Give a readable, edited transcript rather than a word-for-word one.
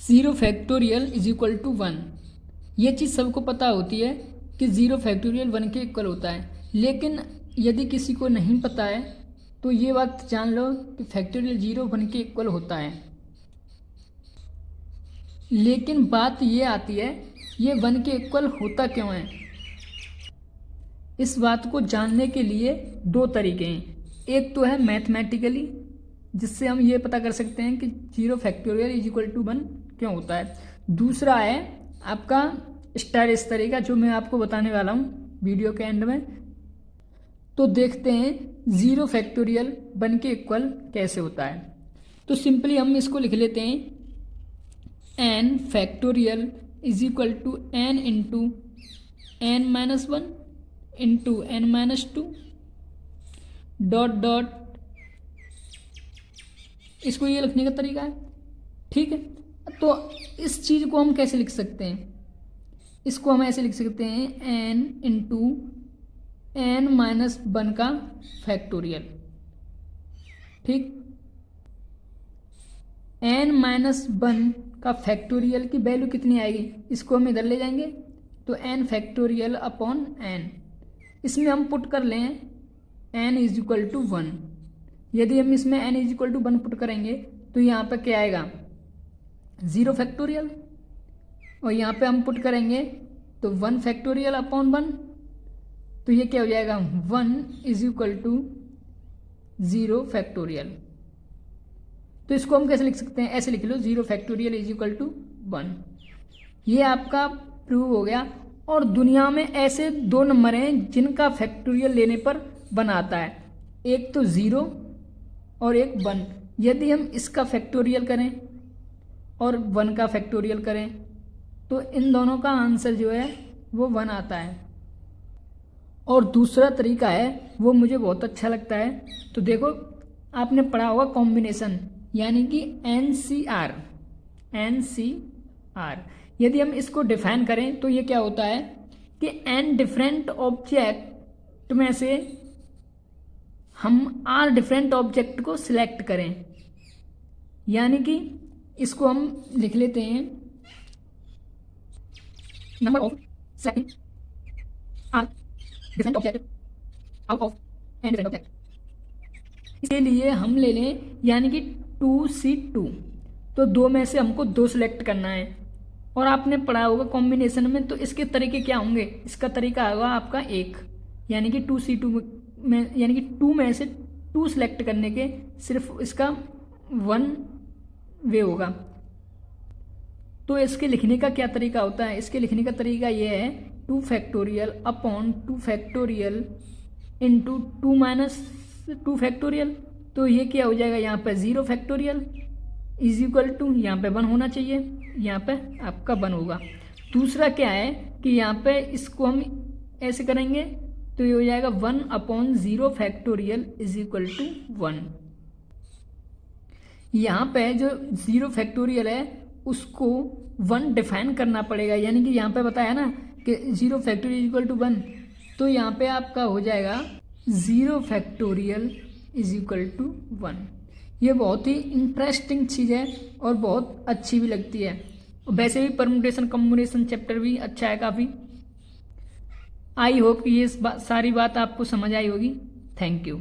0 factorial is equal to 1। ये चीज़ सबको पता होती है कि 0 फैक्टोरियल 1 के इक्वल होता है, लेकिन यदि किसी को नहीं पता है तो ये बात जान लो कि फैक्टोरियल 0 1 के इक्वल होता है। लेकिन बात ये आती है ये 1 के इक्वल होता क्यों है। इस बात को जानने के लिए दो तरीके हैं। एक तो है मैथमेटिकली, जिससे हम ये पता कर सकते हैं कि 0 फैक्टोरियल इज इक्वल टू 1 क्यों होता है। दूसरा है आपका स्टाइलिश तरीका, जो मैं आपको बताने वाला हूँ वीडियो के एंड में। तो देखते हैं 0 फैक्टोरियल 1 के इक्वल कैसे होता है। तो सिंपली हम इसको लिख लेते हैं n factorial is equal to n into n minus 1 into n minus 2 dot dot, इसको ये लिखने का तरीका है। ठीक है, तो इस चीज़ को हम कैसे लिख सकते हैं, इसको हम ऐसे लिख सकते हैं n इंटू n माइनस 1 का फैक्टोरियल। ठीक, n माइनस 1 का फैक्टोरियल की वैल्यू कितनी आएगी, इसको हम इधर ले जाएंगे तो n फैक्टोरियल अपॉन n, इसमें हम पुट कर लें n इज इक्वल टू 1। यदि हम इसमें n is equal to 1 put करेंगे तो यहाँ पे क्या आएगा 0 फैक्टोरियल, और यहाँ पे हम पुट करेंगे तो 1 फैक्टोरियल अपॉन 1, तो ये क्या हो जाएगा 1 इज इक्वल टू 0 फैक्टोरियल। तो इसको हम कैसे लिख सकते हैं, ऐसे लिख लो 0 फैक्टोरियल इज इक्वल टू 1। ये आपका प्रूव हो गया। और दुनिया में ऐसे दो नंबर हैं जिनका फैक्टोरियल लेने पर 1 आता है, एक तो 0 और एक 1। यदि हम इसका फैक्टोरियल करें और 1 का फैक्टोरियल करें तो इन दोनों का आंसर जो है वो 1 आता है। और दूसरा तरीका है वो मुझे बहुत अच्छा लगता है। तो देखो, आपने पढ़ा होगा कॉम्बिनेशन, यानी कि NCR। यदि हम इसको डिफाइन करें तो ये क्या होता है कि n डिफरेंट ऑब्जेक्ट में से हम r डिफरेंट ऑब्जेक्ट को सिलेक्ट करें, यानी कि इसको हम लिख लेते हैं number of second r different object out of n different object. इसके लिए हम ले लें यानी कि 2C2, तो 2 में से हमको 2 सिलेक्ट करना है। और आपने पढ़ा होगा कॉम्बिनेशन में, तो इसके तरीके क्या होंगे, इसका तरीका होगा आपका 1, यानी कि 2C2 में, यानी कि 2 में से 2 सिलेक्ट करने के सिर्फ इसका 1 वे होगा। तो इसके लिखने का क्या तरीका होता है, इसके लिखने का तरीका ये है 2 factorial upon 2 factorial into 2 minus 2 factorial. तो ये क्या हो जाएगा, यहाँ पे 0 फैक्टोरियल इज इक्वल टू, यहाँ पे 1 होना चाहिए, यहाँ पे आपका 1 होगा। दूसरा क्या है कि यहाँ पे इसको हम ऐसे करेंगे तो ये हो जाएगा 1 upon 0 factorial is equal to 1। यहाँ पे जो 0 फैक्टोरियल है उसको 1 डिफाइन करना पड़ेगा, यानी कि यहाँ पे बताया ना कि 0 फैक्टोरियल इज इक्वल टू 1, तो यहाँ पे आपका हो जाएगा 0 फैक्टोरियल इज इक्वल टू 1। ये बहुत ही इंटरेस्टिंग चीज़ है और बहुत अच्छी भी लगती है। वैसे भी परम्यूटेशन कॉम्बिनेशन चैप्टर भी अच्छा है काफ़ी। आई होप कि ये सारी बात आपको समझ आई होगी। Thank you.